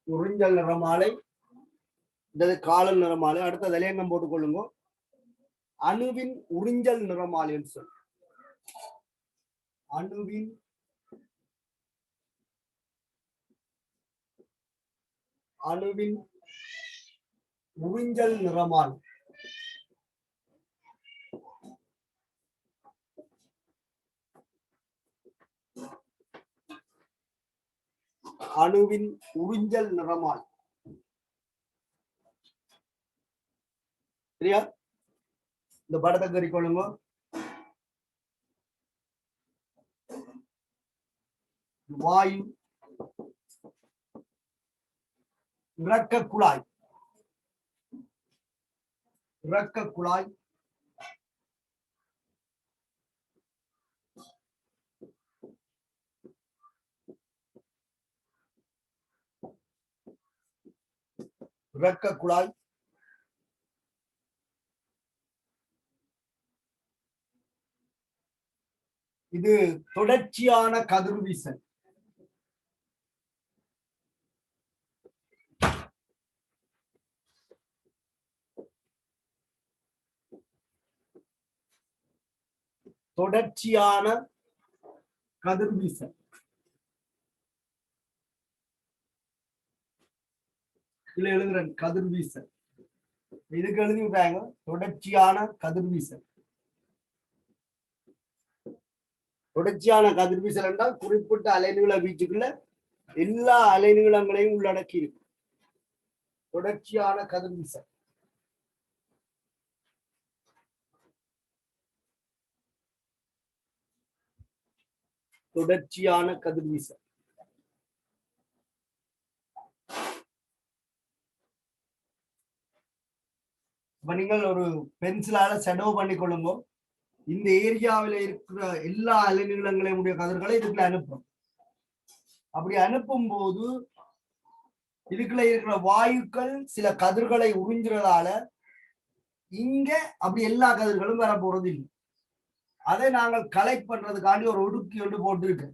உறிஞ்சல் நிறமாலை, காலன் நிறமாலை. அடுத்த தலையங்கம் போட்டுக்கொள்ளுங்க. அணுவின் உறிஞ்சல் நிறமாலை சொல். அணுவின் அணுவின் உறிஞ்சல் நிறமாலை. அணுவின் உறிஞ்சல் நிறமாலை. சரியா? இந்த படத்தை கறிக்கொள்ளுங்க. வாயு, இரக்க குழாய், இரக்க குழாய், இரக்க குழாய், இது தொடர்ச்சியான கதிர்வீசல். தொடர்ச்சியான கதிர்வீசல். இதுல எழுதுறேன் கதிர்வீசல். இதுக்கு எழுதி விட்டாங்க தொடர்ச்சியான கதிர்வீசல். தொடர்ச்சியான கதிர்வீசல் என்றால் குறிப்பிட்ட அலைநீள வீச்சுக்குள்ள எல்லா அலைநீளங்களையும் உள்ளடக்கி இருக்கு. தொடர்ச்சியான கதிர்வீசல். தொடர்ச்சியான கதிர்வீசல். நீங்கள் ஒரு பென்சிலால ஷடோ பண்ணி கொள்ளுங்க. இந்த ஏரியாவில் இருக்கிற எல்லா அலைநீளங்களையும் உடைய கதிர்களை இதுக்குள்ள அனுப்பும். அப்படி அனுப்பும் போது இதுக்குள்ள இருக்கிற வாயுக்கள் சில கதிர்களை உறிஞ்சுறதால இங்க அப்படி எல்லா கதிர்களும் வர போறது இல்லை. அதை நாங்கள் கலெக்ட் பண்றதுக்காண்டி ஒரு ஒடுக்கி ஒன்று போட்டு இருக்கு.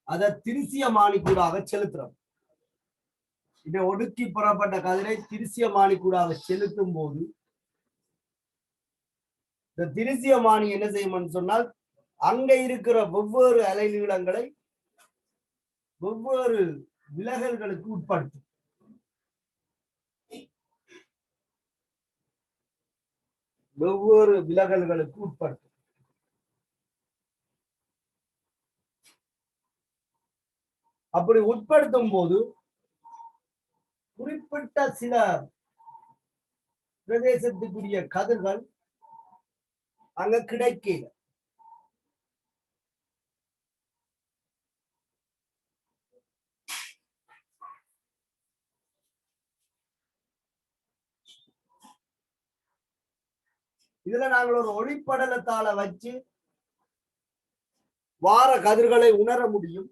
அதை திருசியமானி கூடாக செலுத்துறோம். இதை ஒடுக்கி புறப்பட்ட கதிரை திருசியமானி கூடாக செலுத்தும் போது இந்த திருசியமானி என்ன செய்யும் சொன்னால் அங்க இருக்கிற வெவ்வேறு அலைநீளங்களை வெவ்வேறு விலகல்களுக்கு உட்படுத்தும். வெவ்வேறு விலகல்களுக்கு உட்படுத்தும். அப்படி உட்படுத்தும் போது குறிப்பிட்ட சில பிரதேசத்துக்குரிய கதிர்கள் அங்க கிடைக்கல. இதுல நாங்கள் ஒரு ஒளிப்படலத்தால வச்சு வார கதிர்களை உணர முடியும்.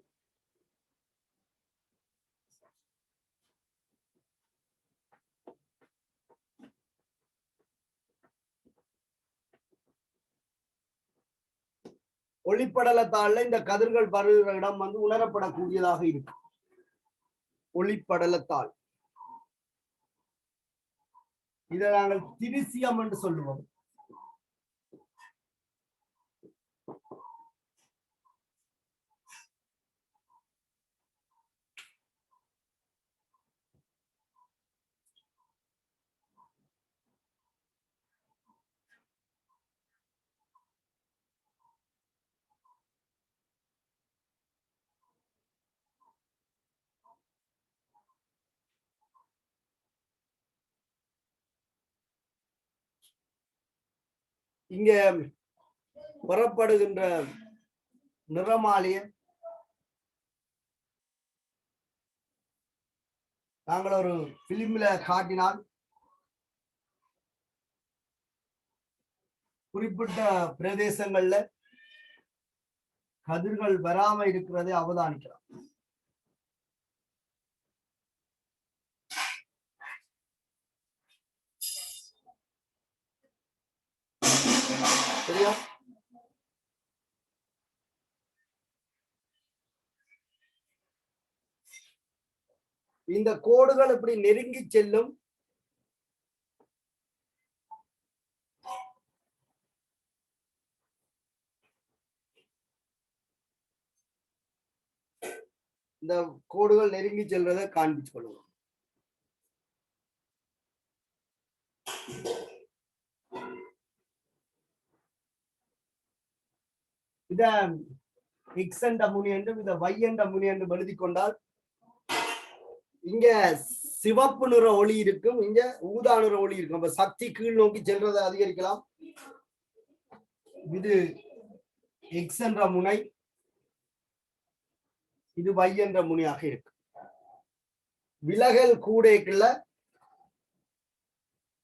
ஒளிப்படலத்தால இந்த கதிர்கள் பருகிற இடம் உணரப்படக்கூடியதாக இருக்கு. ஒளிப்படலத்தால் இதை நாங்கள் திருசியம் என்று சொல்லுவோம். இங்க புறப்படுகின்ற நிறமாலைய நாங்கள் ஒரு பிலிம்ல காட்டினால் குறிப்பிட்ட பிரதேசங்கள்ல கதிர்கள் வராம இருக்கிறதை அவதானிக்கலாம். இந்த கோடுகள் இப்படி நெருங்கி செல்லும். இந்த கோடுகள் நெருங்கி செல்வதை காண்பிச்சு கொள்ளுவோம். இத எக்ஸ் என்ற முனி என்றும் இத y என்ற முனி என்றும் எழுதி கொண்டால் இங்க சிவப்பு நிற ஒளி இருக்கும், இங்க ஊதா நிற ஒளி இருக்கும். அப்ப சக்தி கீழ் நோக்கி செல்றதை அதிகரிக்கலாம். இது எக்ஸ் என்ற முனை, இது y என்ற முனியாக இருக்கு. விலகல் கூடைக்குள்ள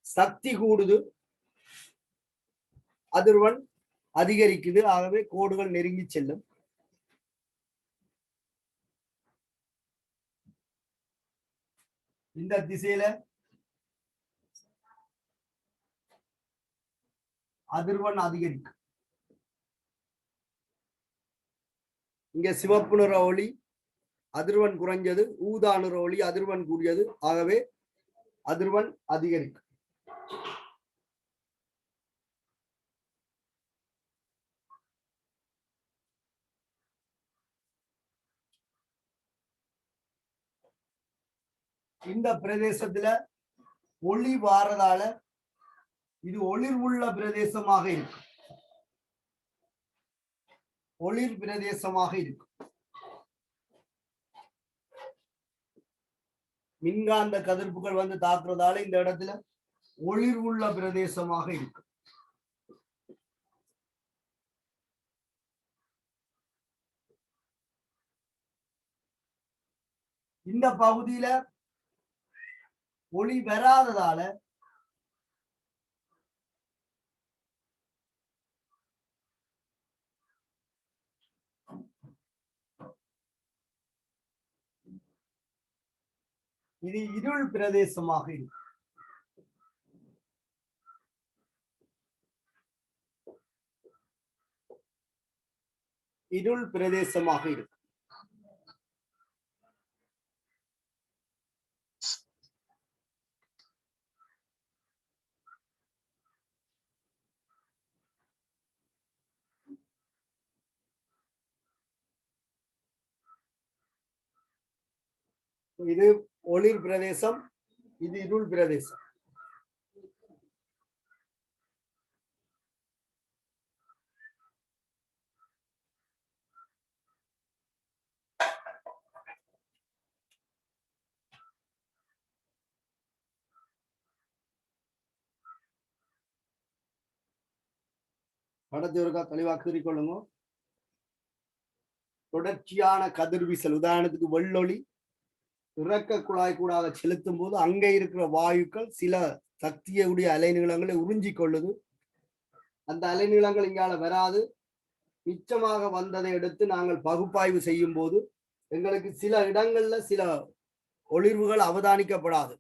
சக்தி கூடுது, அதிர்வெண் அதிகரிக்குது. ஆகவே கோடுகள் நெருங்கி செல்லும். இந்த திசையில அதிர்வெண் அதிகரிக்கும். இங்க சிவப்பு நிற ஒளி அதிர்வெண் குறைஞ்சது, ஊதா நிற ஒளி அதிர்வெண் கூடியது. ஆகவே அதிர்வெண் அதிகரிக்கும். இந்த பிரதேசத்துல ஒளி வாரதால இது ஒளிர்வுள்ள பிரதேசமாக இருக்கும். ஒளிர் பிரதேசமாக இருக்கும். மின்காந்த கதிர்ப்புகள் வந்து தாக்குறதால இந்த இடத்துல ஒளிர்வுள்ள பிரதேசமாக இருக்கும். இந்த பகுதியில ஒளி வராததால இது இருள் பிரதேசமாக இருக்கும். இருள் பிரதேசமாக இருக்கும். இது ஒளிர் பிரதேசம், இது இருள் பிரதேசம். படத்தை ஒருக்கா தெளிவாக கூறிக்கொள்ளுங்க. தொடர்ச்சியான கதிர்வீசல், உதாரணத்துக்கு வெள்ளொளி இறக்க குழாய் கூடாக செலுத்தும் போது அங்கே இருக்கிற வாயுக்கள் சில சக்தியுடைய அலைநீளங்களை உறிஞ்சி கொள்ளுது. அந்த அலைநீளங்கள் இங்கால வராது. மிச்சமாக வந்ததை எடுத்து நாங்கள் பகுப்பாய்வு செய்யும் போது எங்களுக்கு சில இடங்கள்ல சில ஒளிர்வுகள் அவதானிக்கப்படாது.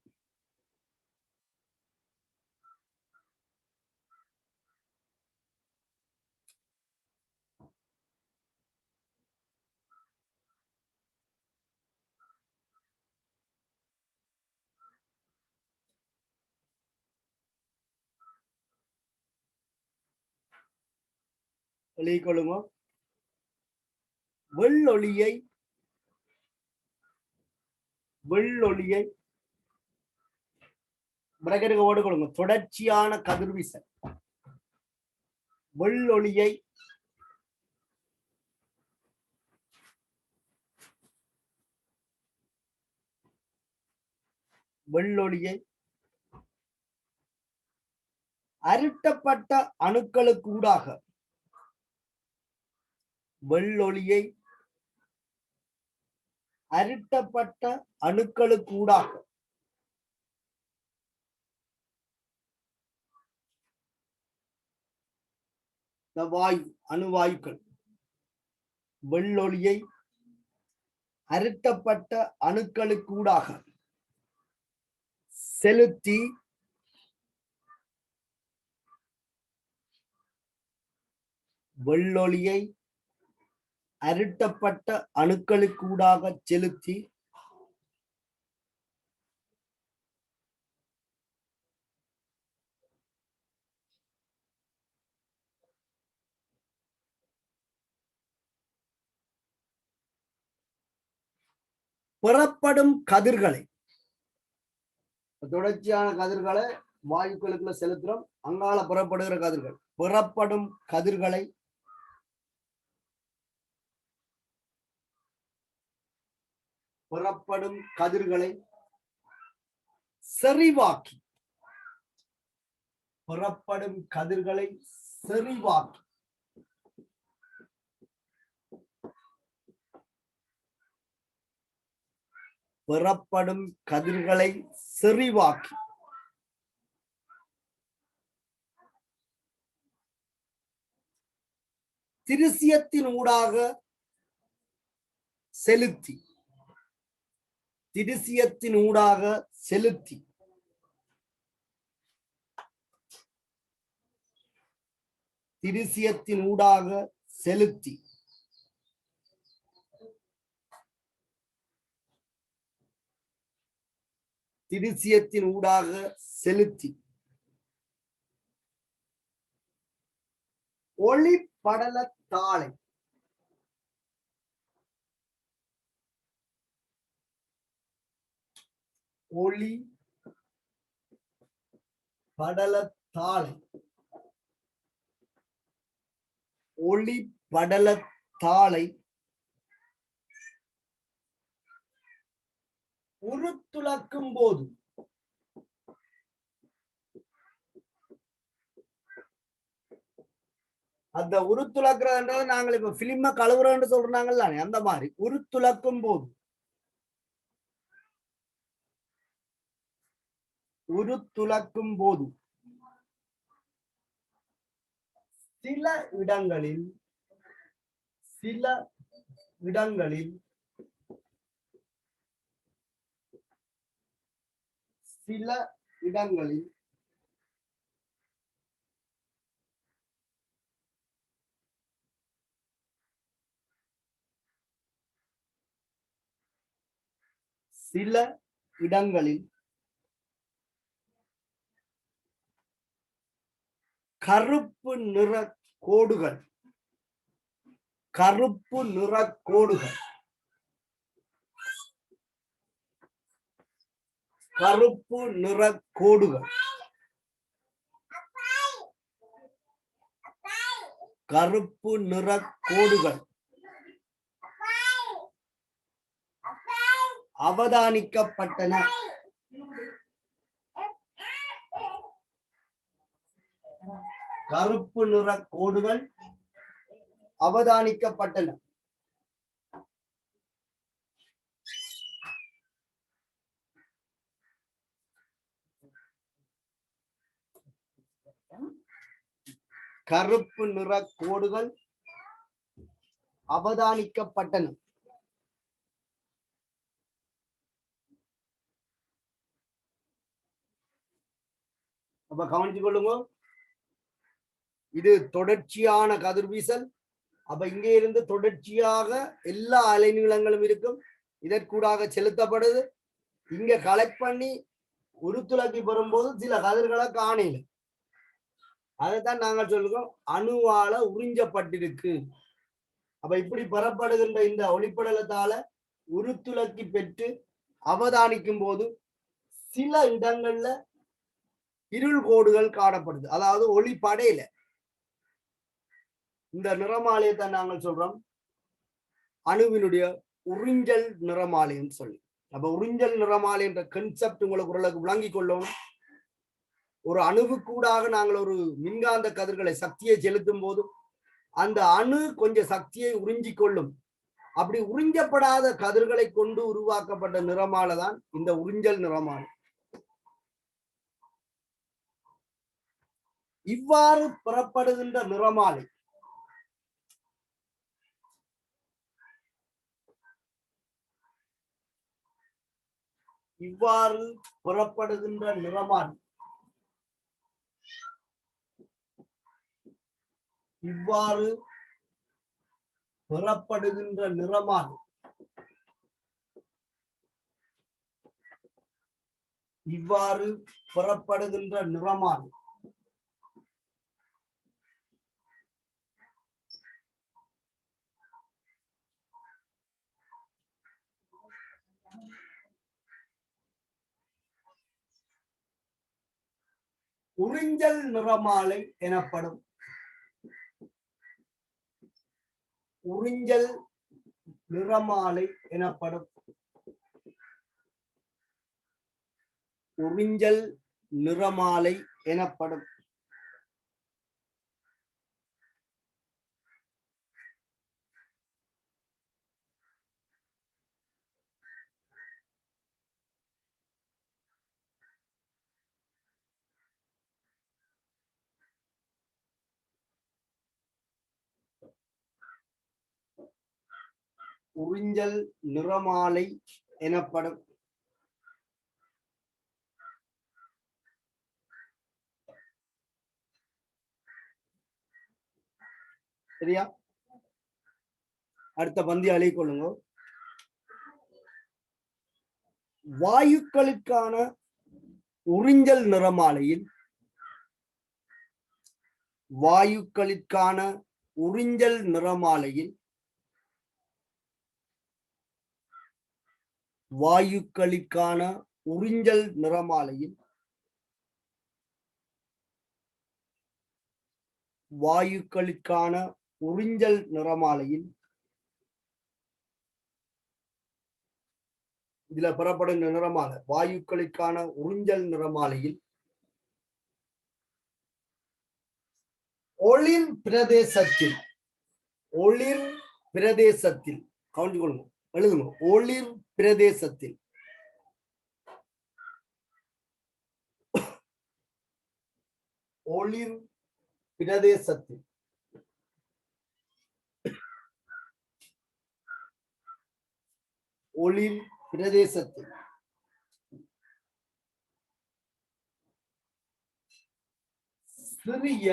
எழுதிக்கொள்ளுங்க. வெள்ளொளியை பிரகருக்கு ஓடுகொள்ளுங்க. தொடர்ச்சியான கதிர்வீசல் வெள்ளொளியை அருட்டப்பட்ட அணுக்களுக்கூடாக வெள்ளொளியை அருட்டப்பட்ட அணுக்களுக்கூடாக வாயு அணுவாயுக்கள் வெள்ளொளியை அருட்டப்பட்ட அணுக்களுக்கூடாக செலுத்தி வெள்ளொளியை அருட்டப்பட்ட அணுக்களுக்கூடாக செலுத்தி பெறப்படும் கதிர்களை, தொடர்ச்சியான கதிர்களை வாயுக்களுக்குள்ள செலுத்துறோம். அங்கால பெறப்படுகிற கதிர்கள், பெறப்படும் கதிர்களை செறிவாக்கி, பெறப்படும் கதிர்களை செறிவாக்கி பெறப்படும் கதிர்களை செறிவாக்கி திருசியத்தின் ஊடாக செலுத்தி, திருசியத்தின் ஊடாக செலுத்தி திருசியத்தின் ஊடாக செலுத்தி திருசியத்தின் ஊடாக செலுத்தி ஒளி படல தாளை, ஒளி படல தாளை, ஒளி படல தாளை உருத்துளக்கும் போது, அந்த உருத்துளக்குறதுன்றது நாங்கள் இப்ப பிலிம கழுவுறோம்னு சொல்றாங்கல்ல, அந்த மாதிரி உருத்துளக்கும் போது, உருத்துளக்கும் போது சில இடங்களில் சில இடங்களில் சில இடங்களில் சில இடங்களில் கருப்பு நிற கோடுகள், கருப்பு நிற கோடுகள், கருப்பு நிற கோடுகள், கருப்பு நிற கோடுகள் அவதானிக்கப்பட்டன. கருப்பு நிற கோடுகள் அவதானிக்கப்பட்டன. கருப்பு நிற கோடுகள் அவதானிக்கப்பட்டன. அப்ப கவனித்துக் கொள்ளுங்க, இது தொடர்ச்சியான கதிர்வீசல். அப்ப இங்கே இருந்து தொடர்ச்சியாக எல்லா அலைநீளங்களும் இருக்கும், இதற்கூடாக செலுத்தப்படுது. இங்க கலெக்ட் பண்ணி உருத்துளக்கி பெறும்போது சில கதிர்களை காணல. அதைத்தான் நாங்கள் சொல்லுவோம் அணுவால உறிஞ்சப்பட்டிருக்கு. அப்ப இப்படி பெறப்படுகின்ற இந்த ஒளிப்படலத்தால உருத்துளக்கி பெற்று அவதானிக்கும் போது சில இடங்கள்ல இருள் கோடுகள் காணப்படுது, அதாவது ஒளி படையில. இந்த நிறமாலையத்தை நாங்கள் சொல்றோம் அணுவினுடைய உறிஞ்சல் நிறமாலைன்னு சொல்லி. அப்ப உறிஞ்சல் நிறமாலை என்ற கன்செப்ட் உங்களுக்கு ஓரளவுக்கு விளங்கி கொள்ளணும். ஒரு அணுவுக்கூடாக நாங்கள் ஒரு மின்காந்த கதிர்களை சக்தியை செலுத்தும் போது அந்த அணு கொஞ்சம் சக்தியை உறிஞ்சி கொள்ளும். அப்படி உறிஞ்சப்படாத கதிர்களை கொண்டு உருவாக்கப்பட்ட நிறமாலை தான் இந்த உறிஞ்சல் நிறமாலை. இவ்வாறு பெறப்படுகின்ற நிறமாலை இவ்வாறு பெறப்படுகின்ற நிறமாலை இவ்வாறு பெறப்படுகின்ற நிறமாலை இவ்வாறு பெறப்படுகின்ற நிறமாலை உறிஞ்சல் நிறமாலை எனப்படும். உறிஞ்சல் நிறமாலை எனப்படும். உறிஞ்சல் நிறமாலை எனப்படும். உறிஞ்சல் நிறமாலை எனப்படும். சரியா? அடுத்த பந்தி அழைக் கொள்ளுங்க. வாயுக்களுக்கான உறிஞ்சல் நிறமாலையில் வாயுக்களுக்கான உறிஞ்சல் நிறமாலையில் வாயுக்களுக்கான உறிஞ்சல் நிறமாலையில் வாயுக்களுக்கான உறிஞ்சல் நிறமாலையில் இதுல பெறப்படும் நிறமாலை வாயுக்களுக்கான உறிஞ்சல் நிறமாலையில் ஒளிர் பிரதேசத்தில் ஒளிர் பிரதேசத்தில் கவனித்துக் கொள்ளுங்க, எழுதுங்க. ஒளிர் பிரதேசத்தில் ஒளிர் பிரதேசத்தில் ஒளிர் பிரதேசத்தில் சிறிய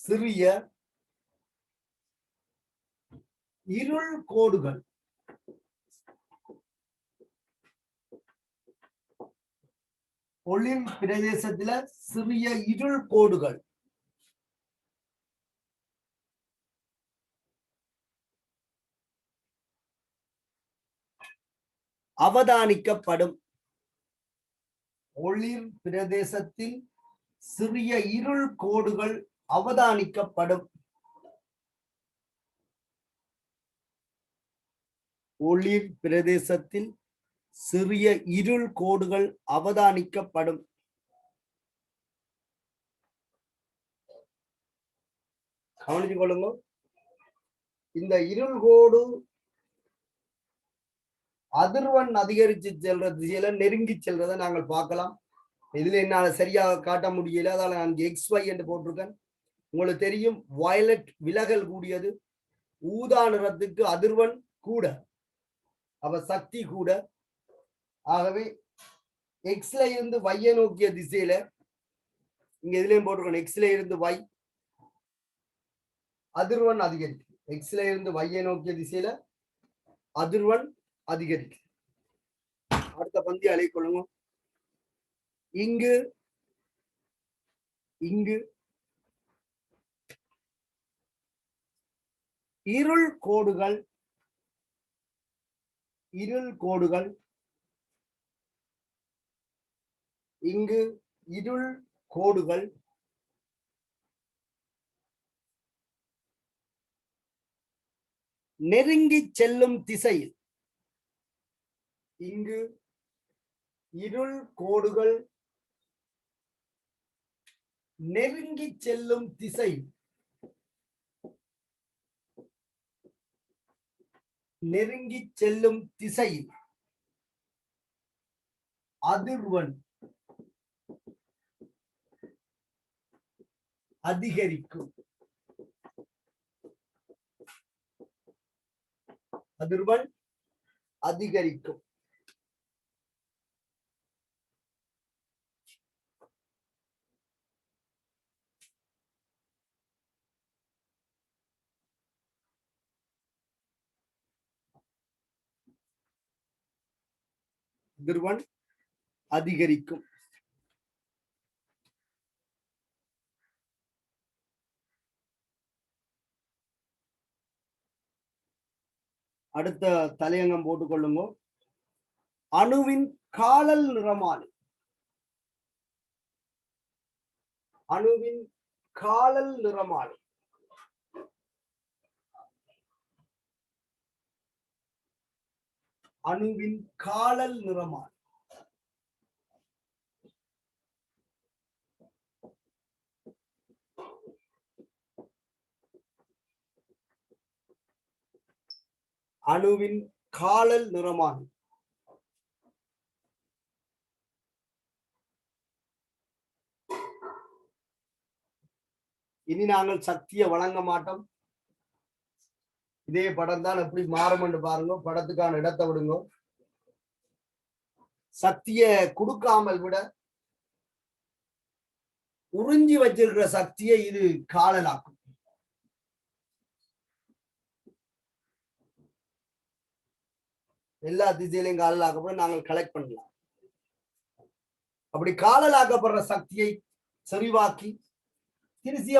சிறிய இருள் கோடுகள் ஒளிர் பிரதேசத்துல சிறிய இருள் கோடுகள் அவதானிக்கப்படும். ஒளிர் பிரதேசத்தில் சிறிய இருள் கோடுகள் அவதானிக்கப்படும். ஒளிர் பிரதேசத்தில் சிறிய இருள் கோடுகள் அவதானிக்கப்படும். கவனித்துக் கொள்ளுங்க. இந்த இருள் கோடு அதிர்வெண் அதிகரிச்சு செல்ற திசையில நெருங்கி செல்றதை நாங்கள் பார்க்கலாம். இதுல என்னால சரியாக காட்ட முடியல, அதால நான் XY என்று போட்டிருக்கேன். உங்களுக்கு தெரியும், வயலட் விலகல் கூடியது, ஊதா நிறத்துக்கு அதிர்வெண் கூட, அவ சக்தி கூட. ஆகவே எக்ஸ்ல இருந்து வையை நோக்கிய திசையில இங்க இதுலயும் போட்டிருக்கோம், எக்ஸ்ல இருந்து வை அதிர்வெண் அதிகரிக்கும். எக்ஸ்ல இருந்து வையை நோக்கிய திசையில அதிர்வெண் அதிகரிக்கும். அடுத்த பந்தி அழைக் கொள்ளுங்க. இங்கு இங்கு இருள் கோடுகள் இங்கு இருள் கோடுகள் நெருங்கி செல்லும் திசையில் இங்கு இருள் கோடுகள் நெருங்கி செல்லும் திசை நெருங்கி செல்லும் திசையில் அதிர்வெண் அதிகரிக்கும். அதிர்வெண் அதிகரிக்கும். அதிர்வெண் அதிகரிக்கும். அடுத்த தலையங்கம் போட்டுக் கொள்ளுங்க. அணுவின் காலல் நிறமாலை அணுவின் காழல் நிறமாலை. அணுவின் காழல் நிறமாலை. அணுவின் காழல் நிறமாலை. இனி நாங்கள் சக்தியை வழங்க மாட்டோம். இதே படம் தான் எப்படி மாறும் என்று பாருங்க. படத்துக்கான இடத்தை விடுங்க. சக்தியை கொடுக்காமல் விட உறிஞ்சி வச்சிருக்கிற சக்தியை இது காழலாக்கும். எல்லா திசையிலையும் காழலாக்கப்பட நாங்கள் கலெக்ட் பண்ணலாம். அப்படி காழலாக்கப்படுற சக்தியை செறிவாக்கி திருசிய